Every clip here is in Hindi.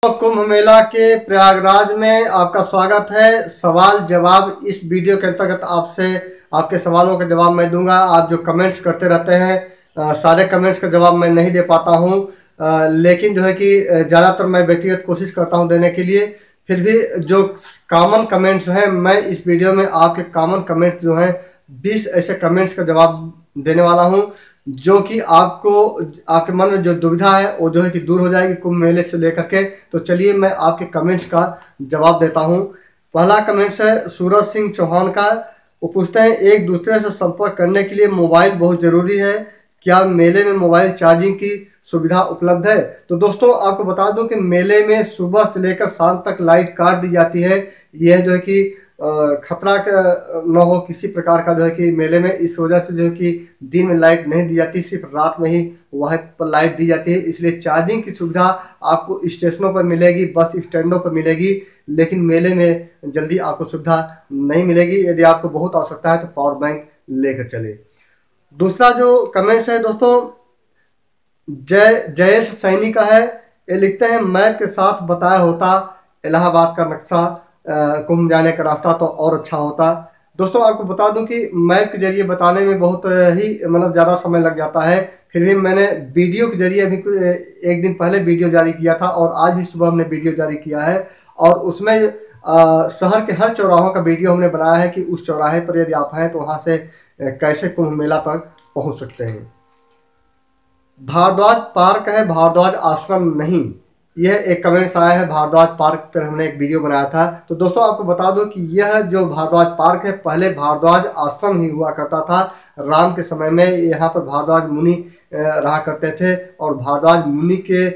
तो कुंभ मेला के प्रयागराज में आपका स्वागत है। सवाल जवाब इस वीडियो के अंतर्गत आपसे आपके सवालों का जवाब मैं दूंगा। आप जो कमेंट्स करते रहते हैं सारे कमेंट्स का जवाब मैं नहीं दे पाता हूं, लेकिन जो है कि ज़्यादातर मैं व्यक्तिगत कोशिश करता हूं देने के लिए। फिर भी जो कॉमन कमेंट्स हैं, मैं इस वीडियो में आपके कॉमन कमेंट्स जो हैं 20 ऐसे कमेंट्स का जवाब देने वाला हूं, जो कि आपको आपके मन में जो दुविधा है वो जो है कि दूर हो जाएगी कुंभ मेले से लेकर के। तो चलिए मैं आपके कमेंट्स का जवाब देता हूं। पहला कमेंट्स है सूरज सिंह चौहान का। वो पूछते हैं, एक दूसरे से संपर्क करने के लिए मोबाइल बहुत ज़रूरी है, क्या मेले में मोबाइल चार्जिंग की सुविधा उपलब्ध है? तो दोस्तों आपको बता दूं कि मेले में सुबह से लेकर शाम तक लाइट काट दी जाती है। यह जो है कि खतरा न हो किसी प्रकार का जो है कि मेले में, इस वजह से जो है कि दिन में लाइट नहीं दी जाती, सिर्फ रात में ही वहाँ पर लाइट दी जाती है। इसलिए चार्जिंग की सुविधा आपको स्टेशनों पर मिलेगी, बस स्टैंडों पर मिलेगी, लेकिन मेले में जल्दी आपको सुविधा नहीं मिलेगी। यदि आपको बहुत आवश्यकता है तो पावर बैंक लेकर चले। दूसरा जो कमेंट्स है दोस्तों जयेश सैनी का है। ये लिखते हैं, मैप के साथ बताया होता इलाहाबाद का नक्शा, कुंभ जाने का रास्ता तो और अच्छा होता। दोस्तों आपको बता दूं कि मैप के जरिए बताने में बहुत ही ज़्यादा समय लग जाता है। फिर भी मैंने वीडियो के जरिए अभी एक दिन पहले वीडियो जारी किया था और आज भी सुबह हमने वीडियो जारी किया है, और उसमें शहर के हर चौराहों का वीडियो हमने बनाया है कि उस चौराहे पर यदि आप हैं तो वहाँ से कैसे कुंभ मेला तक पहुँच सकते हैं। भारद्वाज पार्क है, भारद्वाज आश्रम नहीं, यह एक कमेंट्स आया है। भारद्वाज पार्क पर हमने एक वीडियो बनाया था। तो दोस्तों आपको बता दो कि यह जो भारद्वाज पार्क है पहले भारद्वाज आश्रम ही हुआ करता था। राम के समय में यहाँ पर भारद्वाज मुनि रहा करते थे, और भारद्वाज मुनि के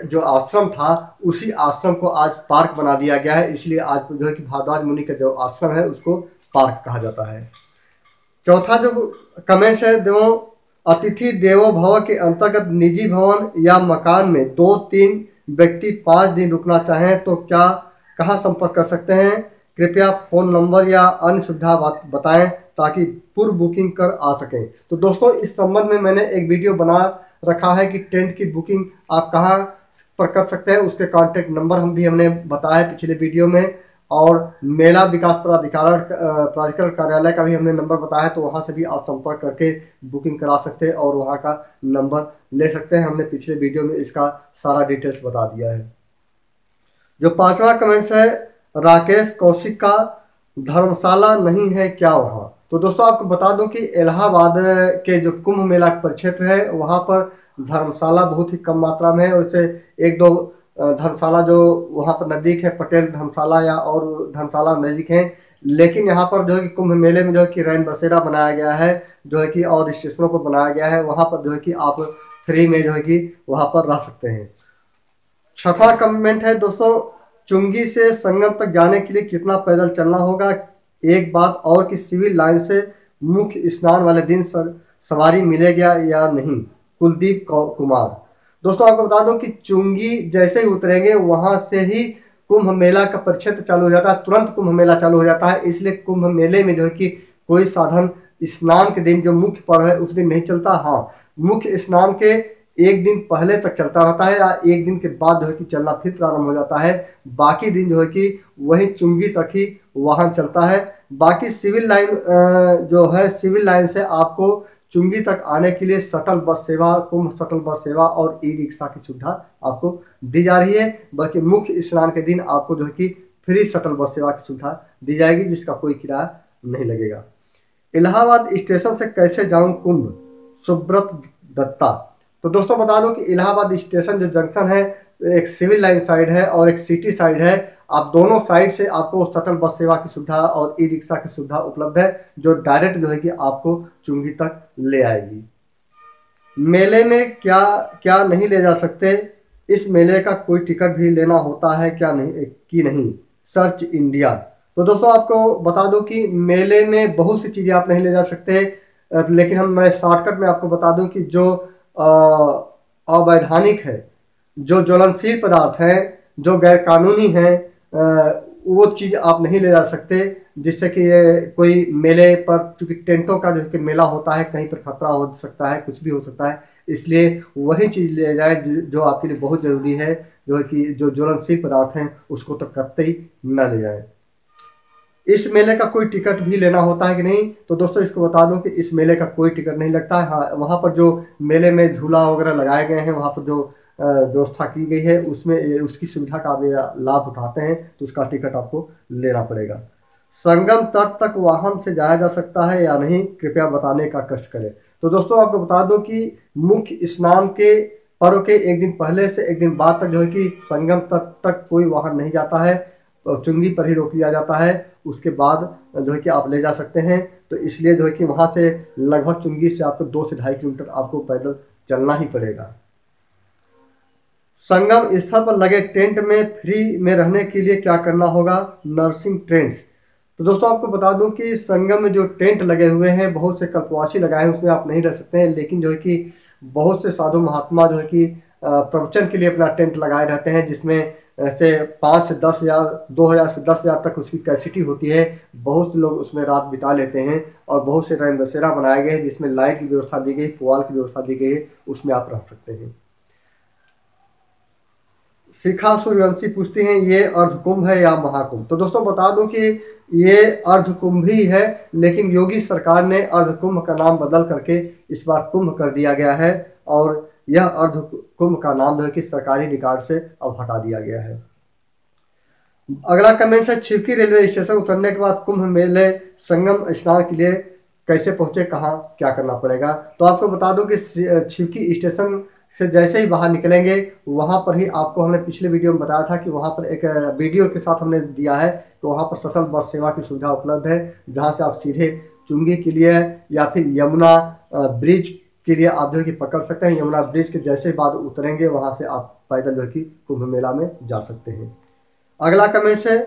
जो आश्रम था उसी आश्रम को आज पार्क बना दिया गया है। इसलिए आज जो है कि भारद्वाज मुनि का जो आश्रम है उसको पार्क कहा जाता है। चौथा जो कमेंट्स है, अतिथि देवो भव के अंतर्गत निजी भवन या मकान में 2-3 व्यक्ति 5 दिन रुकना चाहें तो क्या कहाँ संपर्क कर सकते हैं? कृपया फ़ोन नंबर या अन्य सुविधा बताएं ताकि पूर्व बुकिंग कर आ सकें। तो दोस्तों इस संबंध में मैंने एक वीडियो बना रखा है कि टेंट की बुकिंग आप कहाँ पर कर सकते हैं। उसके कॉन्टेक्ट नंबर हमने बताया है पिछले वीडियो में, और मेला विकास प्राधिकरण कार्यालय का भी हमने नंबर बताया है, तो वहाँ से भी आप संपर्क करके बुकिंग करा सकते हैं और वहाँ का नंबर ले सकते हैं। हमने पिछले वीडियो में इसका सारा डिटेल्स बता दिया है। जो पांचवा कमेंट्स है राकेश कौशिक का, धर्मशाला नहीं है क्या वहाँ? तो दोस्तों आपको बता दूं कि इलाहाबाद के जो कुंभ मेला परिक्षेत्र है वहाँ पर धर्मशाला बहुत ही कम मात्रा में है। वैसे 1-2 धर्मशाला जो वहाँ पर नज़दीक है, पटेल धर्मशाला या और धर्मशाला नज़दीक हैं, लेकिन यहाँ पर जो है कि कुंभ मेले में जो है कि रैन बसेरा बनाया गया है, जो है कि और स्टेशनों पर बनाया गया है, वहाँ पर जो है कि आप फ्री में जो है कि वहाँ पर रह सकते हैं। छठा कमेंट है दोस्तों, चुंगी से संगम तक जाने के लिए कितना पैदल चलना होगा? एक बात और कि सिविल लाइन से मुख्य स्नान वाले दिन सवारी मिलेगा या नहीं? कुलदीप कुमार। दोस्तों आपको बता दूं कि चुंगी जैसे ही उतरेंगे वहां से ही कुंभ मेला का परिक्षेत्र चालू हो जाता है, तुरंत कुंभ मेला चालू हो जाता है। इसलिए कुंभ मेले में जो है कि कोई साधन स्नान के दिन जो मुख्य पर्व है उस दिन नहीं चलता। हाँ, मुख्य स्नान के एक दिन पहले तक चलता रहता है, या एक दिन के बाद जो है कि चलना फिर प्रारंभ हो जाता है। बाकी दिन जो है कि वही चुंगी तक ही वाहन चलता है। बाकी सिविल लाइन जो है, सिविल लाइन से आपको चुंगी तक आने के लिए शटल बस सेवा, कुंभ शटल बस सेवा और ई रिक्शा की सुविधा आपको दी जा रही है। बाकी मुख्य स्नान के दिन आपको जो है कि फ्री शटल बस सेवा की सुविधा दी जाएगी, जिसका कोई किराया नहीं लगेगा। इलाहाबाद स्टेशन से कैसे जाऊं कुंभ? सुब्रत दत्ता। तो दोस्तों बता दो कि इलाहाबाद स्टेशन जो जंक्शन है, एक सिविल लाइन साइड है और एक सिटी साइड है। आप दोनों साइड से आपको शटल बस सेवा की सुविधा और ई रिक्शा की सुविधा उपलब्ध है, जो डायरेक्ट जो है कि आपको चुंगी तक ले आएगी। मेले में क्या क्या नहीं ले जा सकते? इस मेले का कोई टिकट भी लेना होता है क्या नहीं? Search India. तो दोस्तों आपको बता दूं कि मेले में बहुत सी चीज़ें आप नहीं ले जा सकते, लेकिन मैं शॉर्टकट में आपको बता दूं कि जो अवैधानिक है, जो ज्वलनशील पदार्थ हैं, जो गैर कानूनी हैं, वो चीज़ आप नहीं ले जा सकते, जिससे कि ये कोई मेले पर, क्योंकि टेंटों का जो कि मेला होता है, कहीं पर खतरा हो सकता है, कुछ भी हो सकता है, इसलिए वही चीज़ ले जाए जो आपके लिए बहुत ज़रूरी है, जो है कि जो ज्वलनशील पदार्थ हैं उसको तो कतई न ले जाएं। इस मेले का कोई टिकट भी लेना होता है कि नहीं, तो दोस्तों इसको बता दूं कि इस मेले का कोई टिकट नहीं लगता है। हाँ, वहाँ पर जो मेले में झूला वगैरह लगाए गए हैं, वहाँ पर जो व्यवस्था की गई है उसमें उसकी सुविधा का आप लाभ उठाते हैं तो उसका टिकट आपको लेना पड़ेगा। संगम तट तक वाहन से जाया जा सकता है या नहीं, कृपया बताने का कष्ट करें। तो दोस्तों आपको बता दो कि मुख्य स्नान के पर्व के एक दिन पहले से एक दिन बाद तक जो है कि संगम तक कोई वाहन नहीं जाता है, चुंगी पर ही रोक लिया जाता है। उसके बाद जो है कि आप ले जा सकते हैं। तो इसलिए जो है कि वहाँ से लगभग चुंगी से आपको 2 से 2.5 किलोमीटर आपको पैदल चलना ही पड़ेगा। संगम स्थल पर लगे टेंट में फ्री में रहने के लिए क्या करना होगा, नर्सिंग टेंट्स। तो दोस्तों आपको बता दूं कि संगम में जो टेंट लगे हुए हैं, बहुत से कल्पवासी लगाए हैं, उसमें आप नहीं रह सकते हैं। लेकिन जो है कि बहुत से साधु महात्मा जो है कि प्रवचन के लिए अपना टेंट लगाए रहते हैं, जिसमें से 5 से 10 हज़ार 2,000 से 10,000 तक उसकी कैपेसिटी होती है। बहुत से लोग उसमें रात बिता लेते हैं और बहुत से रैन बसेरा बनाए गए हैं जिसमें लाइट की व्यवस्था दी गई, पुआल की व्यवस्था दी गई है, उसमें आप रह सकते हैं। शिखा सूर्यवंशी पूछती हैं ये अर्धकुंभ है या महाकुंभ। तो दोस्तों बता दूं कि ये अर्धकुंभ ही है, लेकिन योगी सरकार ने अर्धकुंभ का नाम बदल करके इस बार कुंभ कर दिया गया है और यह अर्धकुंभ का नाम जो है कि सरकारी रिकॉर्ड से अब हटा दिया गया है। अगला कमेंट है, छिवकी रेलवे स्टेशन उतरने के बाद कुंभ मेले संगम स्नान के लिए कैसे पहुंचे, कहाँ क्या करना पड़ेगा। तो आपको बता दूं कि छिवकी स्टेशन से जैसे ही बाहर निकलेंगे वहाँ पर ही आपको हमने पिछले वीडियो में बताया था कि वहाँ पर एक वीडियो के साथ हमने दिया है कि वहाँ पर शटल बस सेवा की सुविधा उपलब्ध है, जहाँ से आप सीधे चुंगी के लिए या फिर यमुना ब्रिज के लिए आप जो है कि पकड़ सकते हैं। यमुना ब्रिज के जैसे बाद उतरेंगे वहाँ से आप पैदल जो है कि कुंभ मेला में जा सकते हैं। अगला कमेंट है,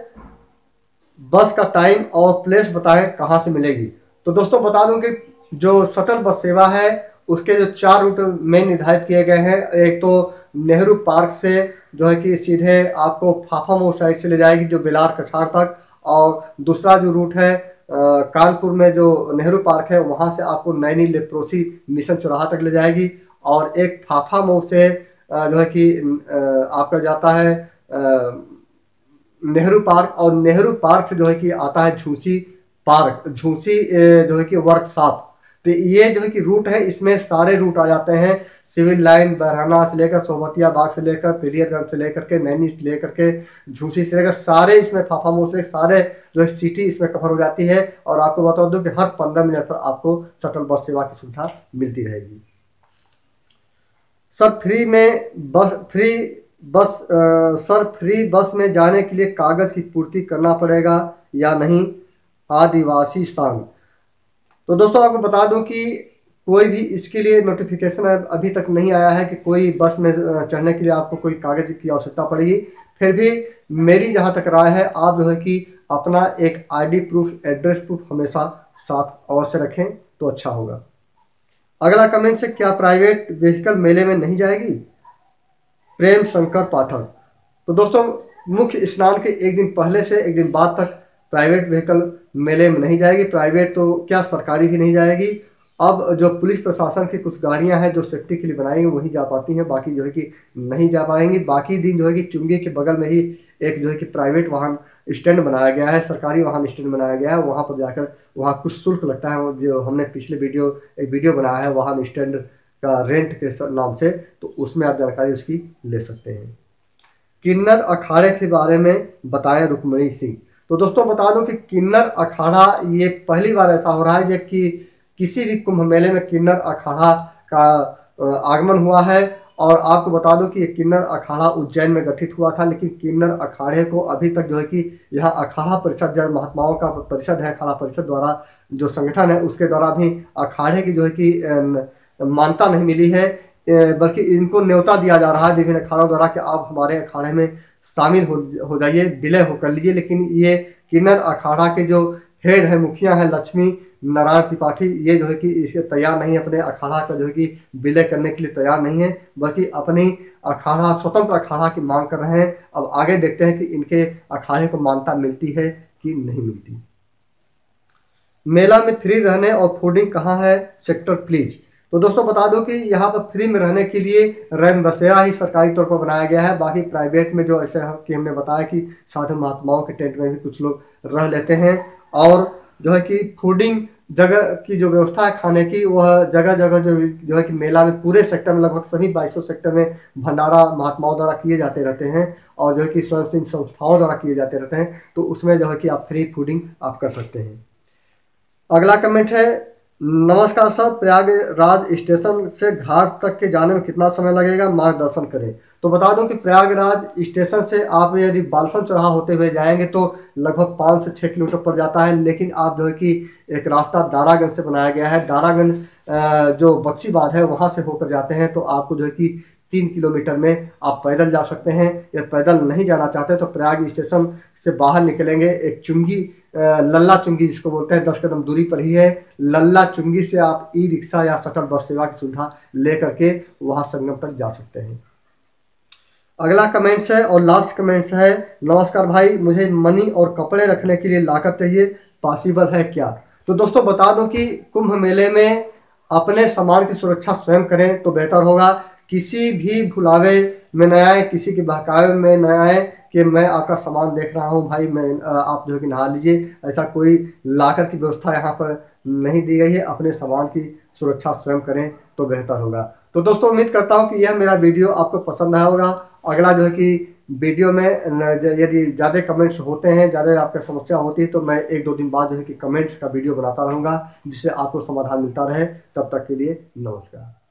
बस का टाइम और प्लेस बताएं कहाँ से मिलेगी। तो दोस्तों बता दूं कि जो शटल बस सेवा है उसके जो 4 रूट में निर्धारित किए गए हैं। एक तो नेहरू पार्क से जो है कि सीधे आपको फाफा मोड़ साइड से ले जाएगी जो बेलार कछार तक, और दूसरा जो रूट है कानपुर में जो नेहरू पार्क है वहाँ से आपको नैनी लेप्रोसी मिशन चौराहा तक ले जाएगी, और एक फाफा मोड़ से जो है कि आपका जाता है नेहरू पार्क, और नेहरू पार्क से जो है कि आता है झूसी पार्क, झूसी जो है कि वर्कशॉप। तो ये जो है कि रूट है, इसमें सारे रूट आ जाते हैं। सिविल लाइन बरहाना से लेकर सोबतिया बाग से लेकर पेरियरगंज से लेकर के नैनी से लेकर के झूसी से लेकर सारे इसमें फाफामो से सारे जो है सिटी इसमें कवर हो जाती है। और आपको बता दूं कि हर 15 मिनट पर आपको शटल बस सेवा की सुविधा मिलती रहेगी। सर फ्री बस में जाने के लिए कागज की पूर्ति करना पड़ेगा या नहीं, आदिवासी संघ। तो दोस्तों आपको बता दूं कि कोई भी इसके लिए नोटिफिकेशन अभी तक नहीं आया है कि कोई बस में चढ़ने के लिए आपको कोई कागज की आवश्यकता पड़ेगी। फिर भी मेरी जहां तक राय है, आप जो है कि अपना एक आईडी प्रूफ, एड्रेस प्रूफ हमेशा साथ अवश्य रखें तो अच्छा होगा। अगला कमेंट से, क्या प्राइवेट व्हीकल मेले में नहीं जाएगी, प्रेम शंकर पाठक। तो दोस्तों मुख्य स्नान के एक दिन पहले से एक दिन बाद तक प्राइवेट व्हीकल मेले में नहीं जाएगी। प्राइवेट तो क्या, सरकारी भी नहीं जाएगी। अब जो पुलिस प्रशासन की कुछ गाड़ियां हैं जो सेफ्टी के लिए बनाई हैं वही जा पाती हैं, बाकी जो है कि नहीं जा पाएंगी। बाकी दिन जो है कि चुंगी के बगल में ही एक जो है कि प्राइवेट वाहन स्टैंड बनाया गया है, सरकारी वाहन स्टैंड बनाया गया है। वहाँ पर जाकर वहाँ कुछ शुल्क लगता है, जो हमने पिछले एक वीडियो बनाया है वाहन स्टैंड का रेंट के नाम से, तो उसमें आप जानकारी उसकी ले सकते हैं। किन्नर अखाड़े के बारे में बताएं रुक्मणी सिंह। तो दोस्तों बता दूं कि किन्नर अखाड़ा ये पहली बार ऐसा हो रहा है जबकि किसी भी कुंभ मेले में किन्नर अखाड़ा का आगमन हुआ है। और आपको बता दूं कि ये किन्नर अखाड़ा उज्जैन में गठित हुआ था, लेकिन किन्नर अखाड़े को अभी तक जो है कि यहाँ अखाड़ा परिषद, जो महात्माओं का परिषद है, अखाड़ा परिषद द्वारा जो संगठन है उसके द्वारा भी अखाड़े की जो है कि मान्यता नहीं मिली है, बल्कि इनको न्योता दिया जा रहा है विभिन्न अखाड़ों द्वारा कि आप हमारे अखाड़े में शामिल हो जाइए, विलय होकर लीजिए। लेकिन ये किन्नर अखाड़ा के जो हेड है, मुखिया है लक्ष्मी नारायण त्रिपाठी, ये जो है कि इसके तैयार नहीं, अपने अखाड़ा का जो है कि विलय करने के लिए तैयार नहीं है, बल्कि अपनी अखाड़ा, स्वतंत्र अखाड़ा की मांग कर रहे हैं। अब आगे देखते हैं कि इनके अखाड़े को मान्यता मिलती है कि नहीं मिलती। मेला में फ्री रहने और फूडिंग कहाँ है, सेक्टर प्लीज। तो दोस्तों बता दूं कि यहाँ पर फ्री में रहने के लिए रैन बसेरा ही सरकारी तौर पर बनाया गया है। बाकी प्राइवेट में जो ऐसे कि हमने बताया कि साधु महात्माओं के टेंट में भी कुछ लोग रह लेते हैं। और जो है कि फूडिंग जगह की जो व्यवस्था है खाने की, वह जगह जगह जो है कि मेला में पूरे सेक्टर में लगभग सभी 2200 सेक्टर में भंडारा महात्माओं द्वारा किए जाते रहते हैं और जो है कि स्वयंसेवी संस्थाओं द्वारा किए जाते रहते हैं। तो उसमें जो है कि आप फ्री फूडिंग आप कर सकते हैं। अगला कमेंट है, नमस्कार सर, प्रयागराज स्टेशन से घाट तक के जाने में कितना समय लगेगा, मार्गदर्शन करें। तो बता दूं कि प्रयागराज स्टेशन से आप यदि बालफन चौराहा होते हुए जाएंगे तो लगभग 5 से 6 किलोमीटर पड़ जाता है। लेकिन आप जो है कि एक रास्ता दारागंज से बनाया गया है, दारागंज जो बक्सी बांध है वहाँ से होकर जाते हैं तो आपको जो है कि 3 किलोमीटर में आप पैदल जा सकते हैं। या पैदल नहीं जाना चाहते तो प्रयाग स्टेशन से बाहर निकलेंगे, एक चुंगी लल्ला चुंगी जिसको बोलते हैं 10 कदम दूरी पर ही है। लल्ला चुंगी से आप ई रिक्शा या शटल बस सेवा की सुविधा लेकर के वहां संगम तक जा सकते हैं। अगला कमेंट्स है और लास्ट कमेंट्स है, नमस्कार भाई, मुझे मनी और कपड़े रखने के लिए लाकर चाहिए, पॉसिबल है क्या। तो दोस्तों बता दो कि कुंभ मेले में अपने सामान की सुरक्षा स्वयं करें तो बेहतर होगा। किसी भी भुलावे में न आए, किसी के बहकावे में न आए कि मैं आपका सामान देख रहा हूं भाई, मैं आप जो है कि नहा लीजिए, ऐसा कोई लाकर की व्यवस्था यहाँ पर नहीं दी गई है। अपने सामान की सुरक्षा स्वयं करें तो बेहतर होगा। तो दोस्तों उम्मीद करता हूं कि यह मेरा वीडियो आपको पसंद आया होगा। अगला जो है कि वीडियो में यदि ज़्यादा कमेंट्स होते हैं, ज़्यादा आपका समस्या होती है तो मैं 1-2 दिन बाद जो है कि कमेंट्स का वीडियो बनाता रहूँगा जिससे आपको समाधान मिलता रहे। तब तक के लिए नमस्कार।